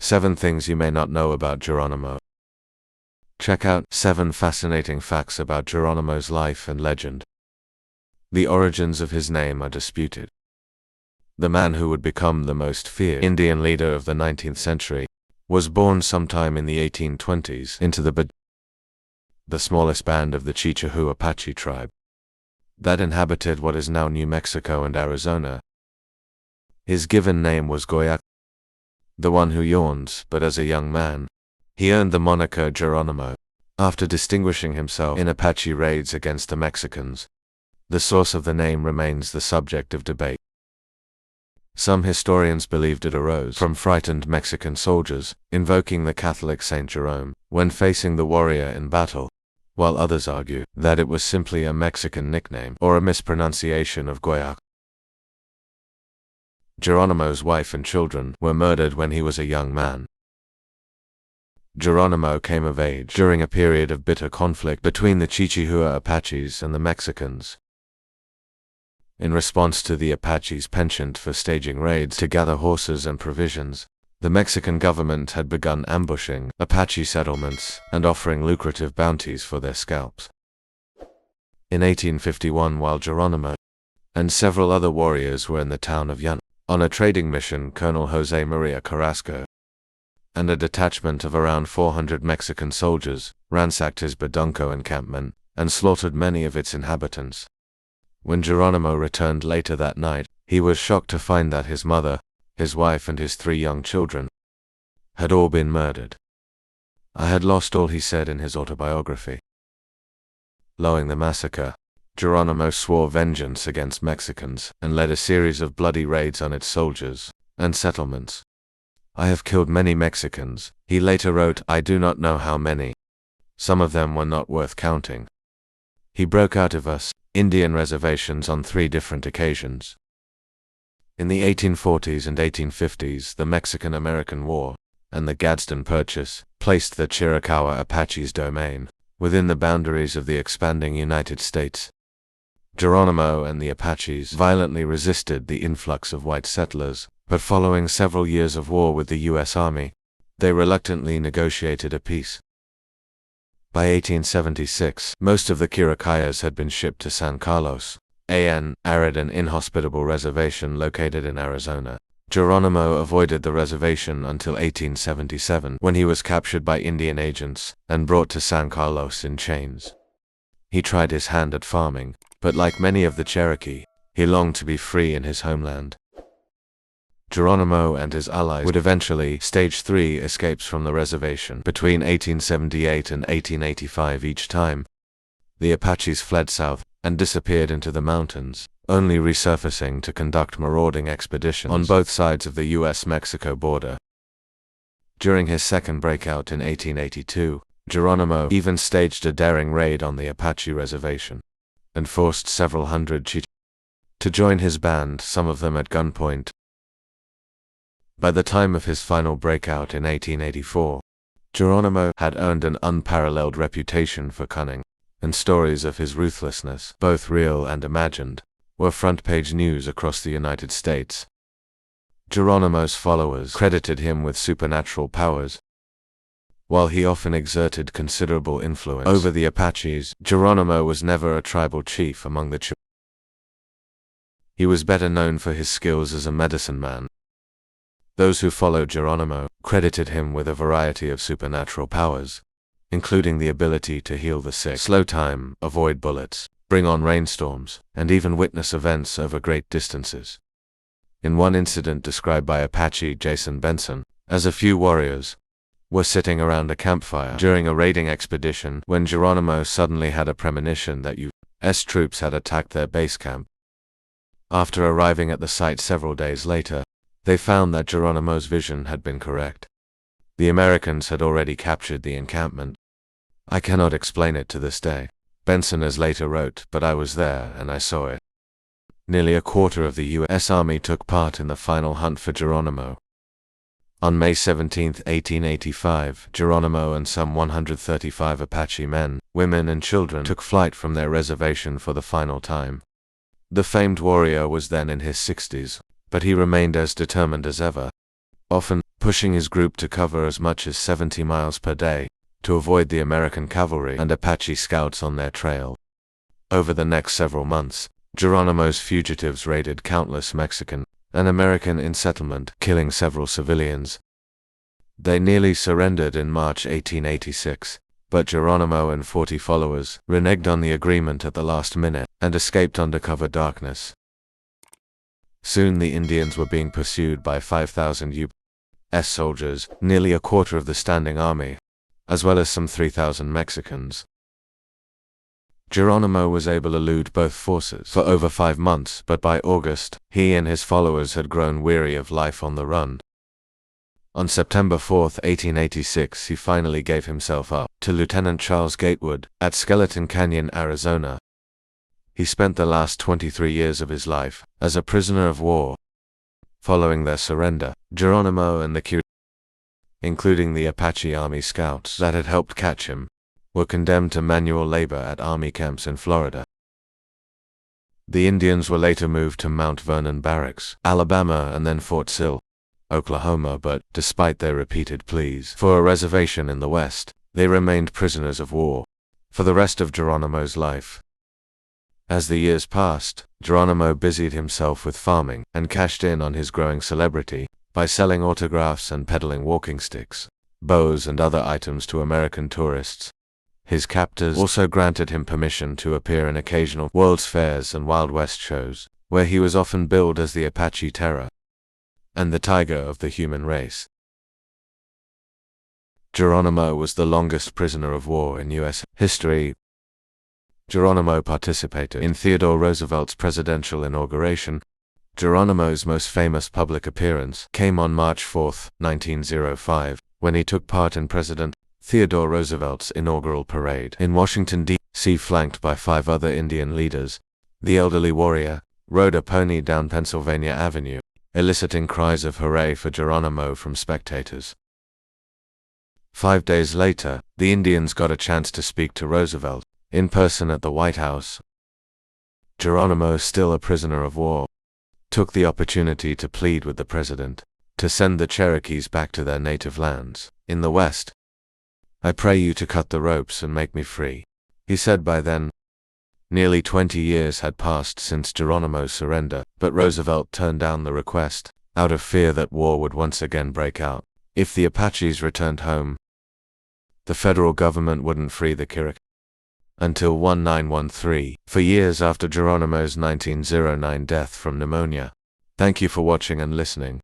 7 Things You May Not Know About Geronimo. Check out 7 fascinating facts about Geronimo's life and legend. The origins of his name are disputed. The man who would become the most feared Indian leader of the 19th century was born sometime in the 1820s into the smallest band of the Chichehu Apache tribe that inhabited what is now New Mexico and Arizona. His given name was Goyak, the one who yawns, but as a young man, he earned the moniker Geronimo after distinguishing himself in Apache raids against the Mexicans. The source of the name remains the subject of debate. Some historians believed it arose from frightened Mexican soldiers invoking the Catholic Saint Jerome when facing the warrior in battle, while others argue that it was simply a Mexican nickname or a mispronunciation of Goyak. Geronimo's wife and children were murdered when he was a young man. Geronimo came of age during a period of bitter conflict between the Chichihua Apaches and the Mexicans. In response to the Apaches' penchant for staging raids to gather horses and provisions, the Mexican government had begun ambushing Apache settlements and offering lucrative bounties for their scalps. In 1851, while Geronimo and several other warriors were in the town of Yun on a trading mission, Colonel Jose Maria Carrasco and a detachment of around 400 Mexican soldiers ransacked his Badunco encampment and slaughtered many of its inhabitants. When Geronimo returned later that night, he was shocked to find that his mother, his wife and his 3 young children had all been murdered. "I had lost all," he said in his autobiography. Following the massacre, Geronimo swore vengeance against Mexicans and led a series of bloody raids on its soldiers and settlements. "I have killed many Mexicans," he later wrote. "I do not know how many. Some of them were not worth counting." He broke out of us Indian reservations on 3 different occasions. In the 1840s and 1850s, the Mexican-American War and the Gadsden Purchase placed the Chiricahua Apache's domain within the boundaries of the expanding United States. Geronimo and the Apaches violently resisted the influx of white settlers, but following several years of war with the U.S. Army, they reluctantly negotiated a peace. By 1876, most of the Chiricahas had been shipped to San Carlos, an arid and inhospitable reservation located in Arizona. Geronimo avoided the reservation until 1877, when he was captured by Indian agents and brought to San Carlos in chains. He tried his hand at farming, but like many of the Cherokee, he longed to be free in his homeland. Geronimo and his allies would eventually stage 3 escapes from the reservation between 1878 and 1885 each time. The Apaches fled south and disappeared into the mountains, only resurfacing to conduct marauding expeditions on both sides of the U.S.-Mexico border. During his second breakout in 1882, Geronimo even staged a daring raid on the Apache reservation and forced several hundred Chichehuas to join his band, some of them at gunpoint. By the time of his final breakout in 1884, Geronimo had earned an unparalleled reputation for cunning, and stories of his ruthlessness, both real and imagined, were front-page news across the United States. Geronimo's followers credited him with supernatural powers. While he often exerted considerable influence over the Apaches, Geronimo was never a tribal chief among the Chichehuas. He was better known for his skills as a medicine man. Those who followed Geronimo credited him with a variety of supernatural powers, including the ability to heal the sick, slow time, avoid bullets, bring on rainstorms, and even witness events over great distances. In one incident described by Apache Jason Benson, as a few warriors were sitting around a campfire during a raiding expedition when Geronimo suddenly had a premonition that U.S. troops had attacked their base camp. After arriving at the site several days later, they found that Geronimo's vision had been correct. The Americans had already captured the encampment. "I cannot explain it to this day," Benson as later wrote, "but I was there and I saw it." Nearly a quarter of the U.S. Army took part in the final hunt for Geronimo. On May 17, 1885, Geronimo and some 135 Apache men, women and children took flight from their reservation for the final time. The famed warrior was then in his 60s, but he remained as determined as ever, often pushing his group to cover as much as 70 miles per day to avoid the American cavalry and Apache scouts on their trail. Over the next several months, Geronimo's fugitives raided countless Mexican and American in settlement, killing several civilians. They nearly surrendered in March 1886, but Geronimo and 40 followers reneged on the agreement at the last minute and escaped under cover darkness. Soon the Indians were being pursued by 5,000 U.S. soldiers, nearly a quarter of the standing army, as well as some 3,000 Mexicans. Geronimo was able to elude both forces for over 5 months, but by August, he and his followers had grown weary of life on the run. On September 4, 1886, he finally gave himself up to Lieutenant Charles Gatewood at Skeleton Canyon, Arizona. He spent the last 23 years of his life as a prisoner of war. Following their surrender, Geronimo and the including the Apache Army scouts that had helped catch him, were condemned to manual labor at army camps in Florida. The Indians were later moved to Mount Vernon Barracks, Alabama, and then Fort Sill, Oklahoma, but, despite their repeated pleas for a reservation in the West, they remained prisoners of war for the rest of Geronimo's life. As the years passed, Geronimo busied himself with farming and cashed in on his growing celebrity by selling autographs and peddling walking sticks, bows, and other items to American tourists. His captors also granted him permission to appear in occasional World's Fairs and Wild West shows, where he was often billed as the Apache Terror and the Tiger of the human race. Geronimo was the longest prisoner of war in U.S. history. Geronimo participated in Theodore Roosevelt's presidential inauguration. Geronimo's most famous public appearance came on March 4, 1905, when he took part in President Theodore Roosevelt's inaugural parade in Washington, D.C. Flanked by 5 other Indian leaders, the elderly warrior rode a pony down Pennsylvania Avenue, eliciting cries of hooray for Geronimo from spectators. 5 days later, the Indians got a chance to speak to Roosevelt in person at the White House. Geronimo, still a prisoner of war, took the opportunity to plead with the president to send the Cherokees back to their native lands in the West. "I pray you to cut the ropes and make me free," he said. By then, nearly 20 years had passed since Geronimo's surrender, but Roosevelt turned down the request out of fear that war would once again break out if the Apaches returned home. The federal government wouldn't free the Cherokee until 1913, for years after Geronimo's 1909 death from pneumonia. Thank you for watching and listening.